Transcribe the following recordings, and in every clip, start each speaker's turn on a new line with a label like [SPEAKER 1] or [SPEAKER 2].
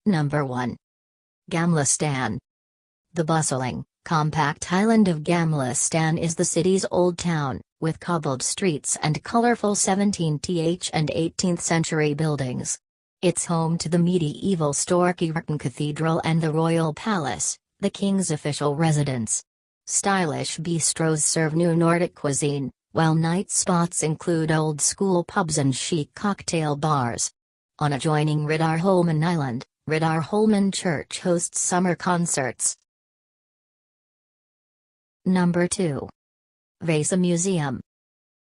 [SPEAKER 1] Number 1. Gamla stan. The bustling, compact island of Gamla stan is the city's old town, with cobbled streets and colorful 17th and 18th century buildings. It's home to the medieval Storkyrkan Cathedral and the Royal Palace, the king's official residence. Stylish bistros serve new Nordic cuisine, while night spots include old-school pubs and chic cocktail bars. On adjoining Riddarholmen Island, Riddarholmen Church hosts summer concerts. Number 2. Vasa Museum.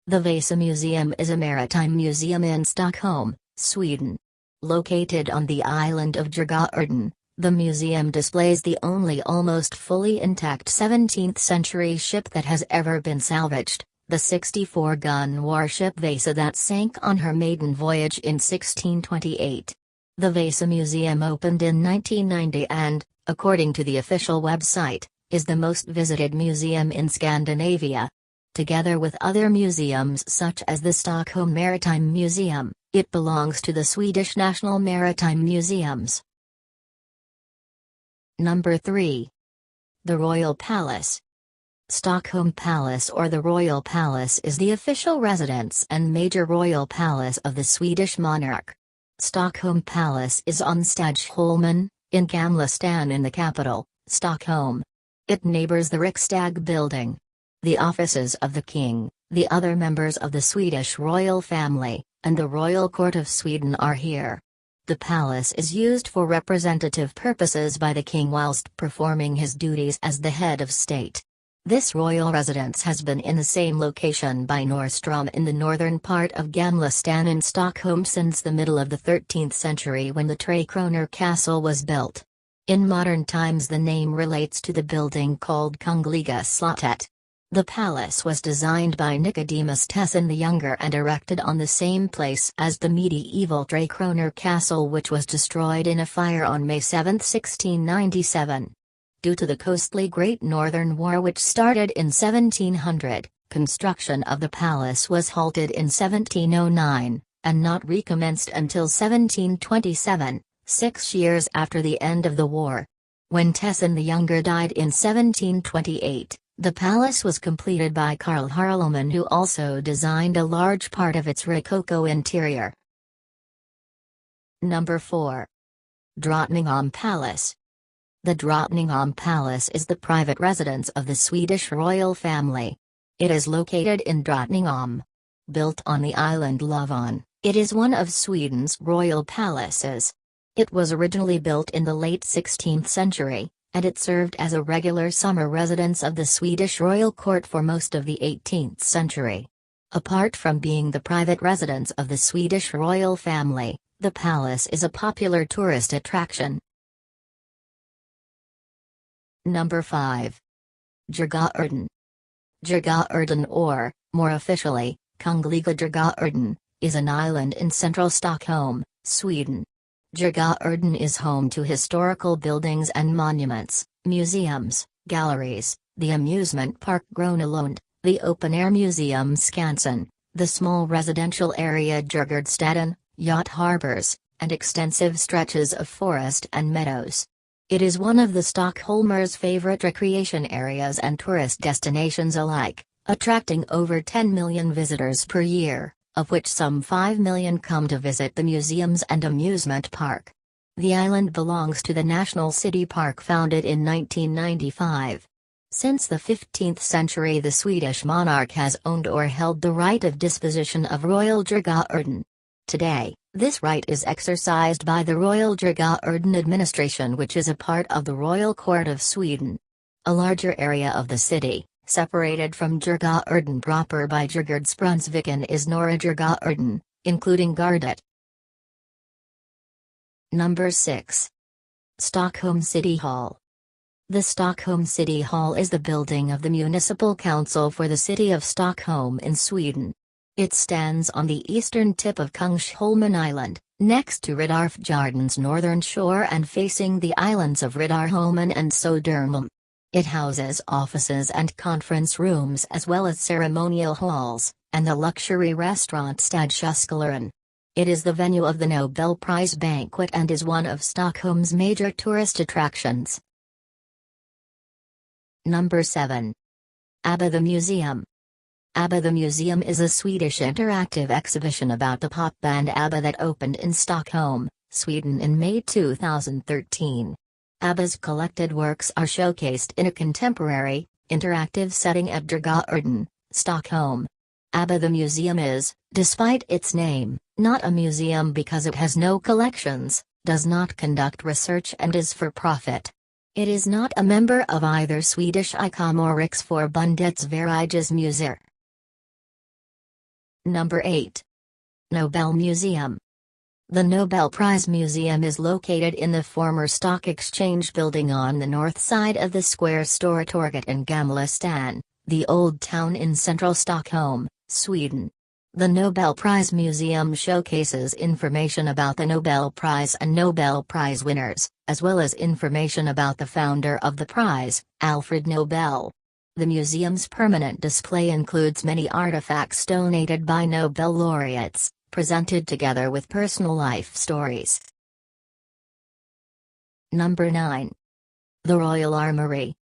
[SPEAKER 1] The Vasa Museum is a maritime museum in Stockholm, Sweden. Located on the island of Djurgården, the museum displays the only almost fully intact 17th-century ship that has ever been salvaged, the 64-gun warship Vasa that sank on her maiden voyage in 1628. The Vasa Museum opened in 1990 and, according to the official website, is the most visited museum in Scandinavia. Together with other museums such as the Stockholm Maritime Museum, it belongs to the Swedish National Maritime Museums. Number 3. The Royal Palace. Stockholm Palace or the Royal Palace is the official residence and major royal palace of the Swedish monarch. Stockholm Palace is on Stadholmen, in Gamla stan in the capital, Stockholm. It neighbors the Riksdag building. The offices of the king, the other members of the Swedish royal family, and the royal court of Sweden are here. The palace is used for representative purposes by the king whilst performing his duties as the head of state. This royal residence has been in the same location by Norrstrom in the northern part of Gamla stan in Stockholm since the middle of the 13th century when the Tre Kronor Castle was built. In modern times the name relates to the building called Kungliga slottet. The palace was designed by Nicodemus Tessin the Younger and erected on the same place as the medieval Tre Kronor Castle, which was destroyed in a fire on May 7, 1697. Due to the costly Great Northern War which started in 1700, construction of the palace was halted in 1709, and not recommenced until 1727, 6 years after the end of the war. When Tessin the Younger died in 1728, the palace was completed by Carl Harleman, who also designed a large part of its Rococo interior. Number 4. Drottningholm Palace. The Drottningholm Palace is the private residence of the Swedish royal family. It is located in Drottningholm. Built on the island Lovön, it is one of Sweden's royal palaces. It was originally built in the late 16th century, and it served as a regular summer residence of the Swedish royal court for most of the 18th century. Apart from being the private residence of the Swedish royal family, the palace is a popular tourist attraction. Number 5. Djurgården. Djurgården, or, more officially, Kungliga Djurgården, is an island in central Stockholm, Sweden. Djurgården is home to historical buildings and monuments, museums, galleries, the amusement park Gröna Lund, the open-air museum Skansen, the small residential area Djurgårdsstaden, yacht harbors, and extensive stretches of forest and meadows. It is one of the Stockholmers' favorite recreation areas and tourist destinations alike, attracting over 10 million visitors per year, of which some 5 million come to visit the museums and amusement park. The island belongs to the National City Park founded in 1995. Since the 15th century the Swedish monarch has owned or held the right of disposition of Royal Djurgården. Today, this right is exercised by the Royal Djurgården administration, which is a part of the Royal Court of Sweden. A larger area of the city, separated from Djurgården proper by Djurgårdsbrunnsviken, is Norra Djurgården, including Gardet. Number 6. Stockholm City Hall. The Stockholm City Hall is the building of the municipal council for the city of Stockholm in Sweden. It stands on the eastern tip of Kungsholmen Island, next to Riddarfjordens northern shore and facing the islands of Riddarholmen and Södermalm. It houses offices and conference rooms as well as ceremonial halls, and the luxury restaurant Stadskälaren. It is the venue of the Nobel Prize banquet and is one of Stockholm's major tourist attractions. Number 7. ABBA the Museum. ABBA the Museum is a Swedish interactive exhibition about the pop band ABBA that opened in Stockholm, Sweden in May 2013. ABBA's collected works are showcased in a contemporary, interactive setting at Djurgården, Stockholm. ABBA the Museum is, despite its name, not a museum because it has no collections, does not conduct research and is for profit. It is not a member of either Swedish ICOM or Riksförbundets Sveriges Museer. Number 8. Nobel Museum. The Nobel Prize Museum is located in the former Stock Exchange building on the north side of the square Stortorget in Gamla stan, the old town in central Stockholm, Sweden. The Nobel Prize Museum showcases information about the Nobel Prize and Nobel Prize winners, as well as information about the founder of the prize, Alfred Nobel. The museum's permanent display includes many artifacts donated by Nobel laureates, presented together with personal life stories. Number 9. The Royal Armoury.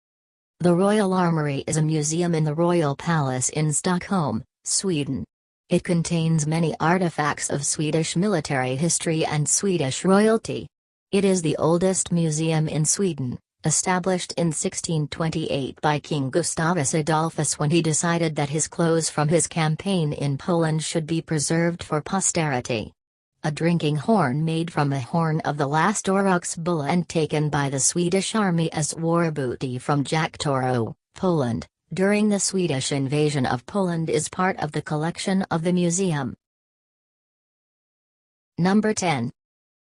[SPEAKER 1] The Royal Armoury is a museum in the Royal Palace in Stockholm, Sweden. It contains many artifacts of Swedish military history and Swedish royalty. It is the oldest museum in Sweden, established in 1628 by King Gustavus Adolphus when he decided that his clothes from his campaign in Poland should be preserved for posterity. A drinking horn made from the horn of the last Oryx bull and taken by the Swedish army as war booty from Jaktoro, Poland, during the Swedish invasion of Poland is part of the collection of the museum. Number 10.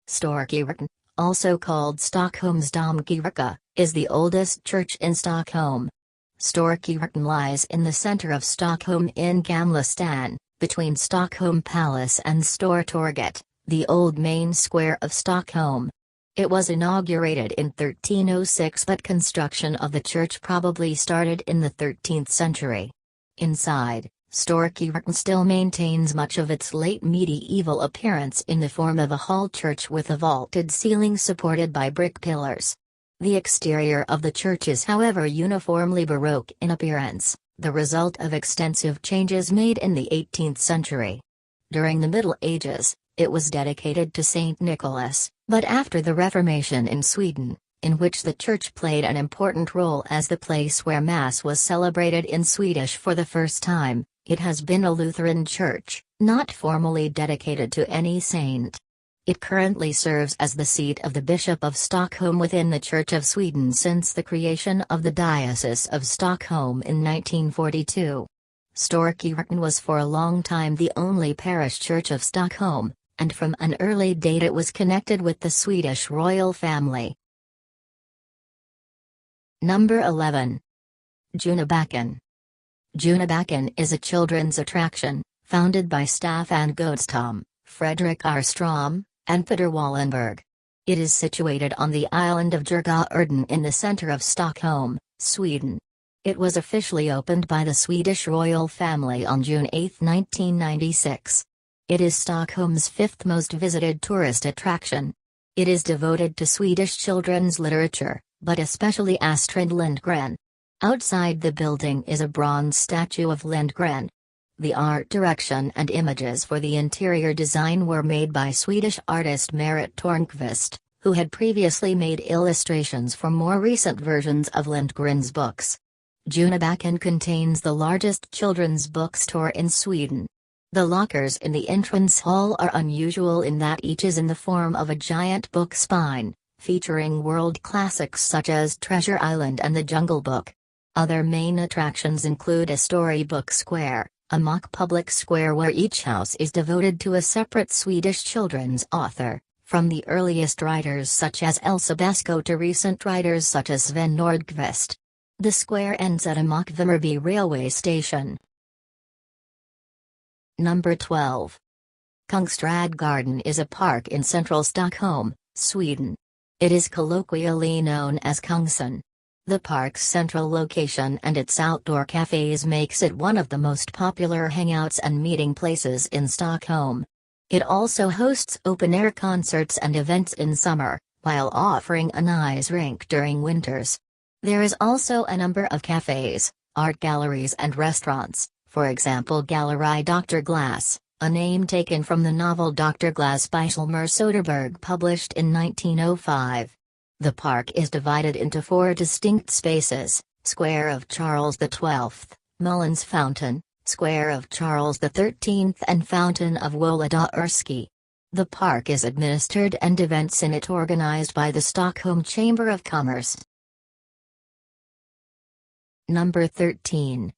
[SPEAKER 1] Storkyrkan, also called Stockholm's Domkyrka, is the oldest church in Stockholm. Storkyrkan lies in the center of Stockholm in Gamla stan, between Stockholm Palace and Stortorget, the old main square of Stockholm. It was inaugurated in 1306 but construction of the church probably started in the 13th century. Inside, Storkyrkan still maintains much of its late medieval appearance in the form of a hall church with a vaulted ceiling supported by brick pillars. The exterior of the church is however uniformly Baroque in appearance, the result of extensive changes made in the 18th century. During the Middle Ages, it was dedicated to Saint Nicholas, but after the Reformation in Sweden, in which the church played an important role as the place where Mass was celebrated in Swedish for the first time, it has been a Lutheran church, not formally dedicated to any saint. It currently serves as the seat of the Bishop of Stockholm within the Church of Sweden since the creation of the Diocese of Stockholm in 1942. Storkyrkan was for a long time the only parish church of Stockholm, and from an early date it was connected with the Swedish royal family. Number 11. Junabacken. Junabacken is a children's attraction, founded by Staffan Godestam, Fredrik Arstrom, and Peter Wallenberg. It is situated on the island of Djurgården in the center of Stockholm, Sweden. It was officially opened by the Swedish royal family on June 8, 1996. It is Stockholm's fifth most visited tourist attraction. It is devoted to Swedish children's literature, but especially Astrid Lindgren. Outside the building is a bronze statue of Lindgren. The art direction and images for the interior design were made by Swedish artist Marit Törnqvist, who had previously made illustrations for more recent versions of Lindgren's books. Junabacken contains the largest children's bookstore in Sweden. The lockers in the entrance hall are unusual in that each is in the form of a giant book spine, featuring world classics such as Treasure Island and The Jungle Book. Other main attractions include a storybook square, a mock public square where each house is devoted to a separate Swedish children's author, from the earliest writers such as Elsa Beskow to recent writers such as Sven Nordqvist. The square ends at a mock Vimmerby railway station. Number 12. Kungsträdgården is a park in central Stockholm, Sweden. It is colloquially known as Kungsen. The park's central location and its outdoor cafes makes it one of the most popular hangouts and meeting places in Stockholm. It also hosts open-air concerts and events in summer, while offering an ice rink during winters. There is also a number of cafes, art galleries and restaurants, for example Galerie Dr. Glass, a name taken from the novel Dr. Glass by Schilmer Soderbergh published in 1905. The park is divided into 4 distinct spaces: Square of Charles XII, Mullins Fountain, Square of Charles XIII and Fountain of Wolodarski. The park is administered and events in it organized by the Stockholm Chamber of Commerce. Number 13.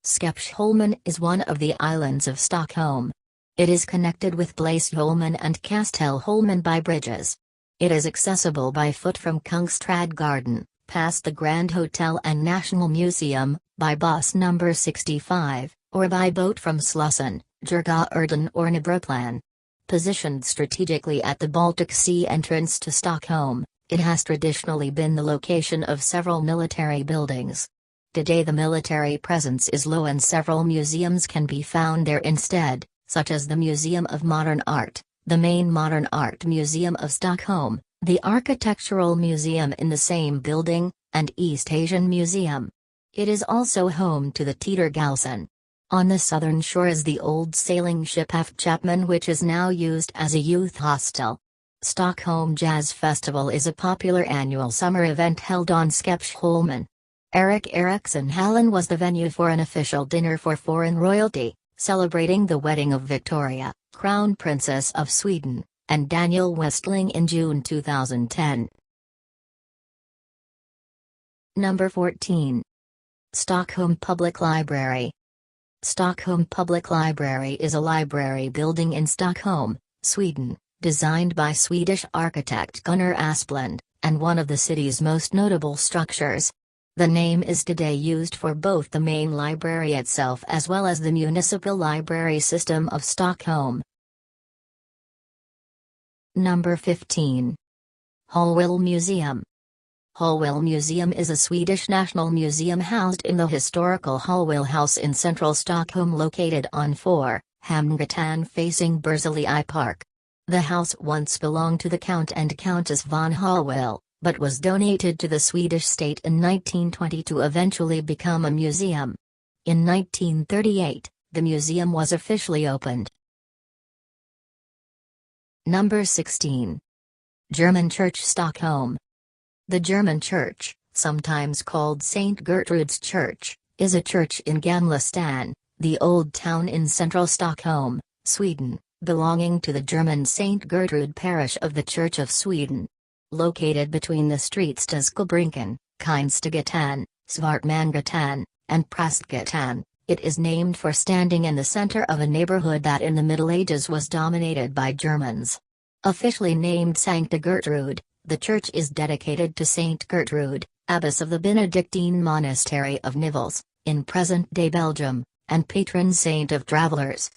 [SPEAKER 1] Skeppsholmen is one of the islands of Stockholm. It is connected with Blasieholmen and Kastelholmen by bridges. It is accessible by foot from Kungsträdgården, past the Grand Hotel and National Museum, by bus number 65, or by boat from Slussen, Djurgården or Nybroplan. Positioned strategically at the Baltic Sea entrance to Stockholm, it has traditionally been the location of several military buildings. Today the military presence is low and several museums can be found there instead, such as the Museum of Modern Art, the main Modern Art Museum of Stockholm, the Architectural Museum in the same building, and East Asian Museum. It is also home to the Teatergalsen. On the southern shore is the old sailing ship F. Chapman, which is now used as a youth hostel. Stockholm Jazz Festival is a popular annual summer event held on Skeppsholmen. Erik Erikson Hallen was the venue for an official dinner for foreign royalty, celebrating the wedding of Victoria, Crown Princess of Sweden, and Daniel Westling in June 2010. Number 14. Stockholm Public Library. Stockholm Public Library is a library building in Stockholm, Sweden, designed by Swedish architect Gunnar Asplund, and one of the city's most notable structures. The name is today used for both the main library itself as well as the municipal library system of Stockholm. Number 15. Hallwyl Museum. Hallwyl Museum is a Swedish national museum housed in the historical Hallwyl House in central Stockholm, located on 4 Hamngatan facing Berzelii Park. The house once belonged to the Count and Countess von Hallwyl, but was donated to the Swedish state in 1920 to eventually become a museum. In 1938, the museum was officially opened. Number 16. German Church Stockholm. The German Church, sometimes called St. Gertrude's Church, is a church in Gamla stan, the old town in central Stockholm, Sweden, belonging to the German St. Gertrude parish of the Church of Sweden. Located between the streets Tuskelbrinken, Kinstegatan, Svartmangatan, and Prästgatan, it is named for standing in the center of a neighborhood that in the Middle Ages was dominated by Germans. Officially named Sancta Gertrude, the church is dedicated to Saint Gertrude, abbess of the Benedictine monastery of Nivelles, in present-day Belgium, and patron saint of travelers.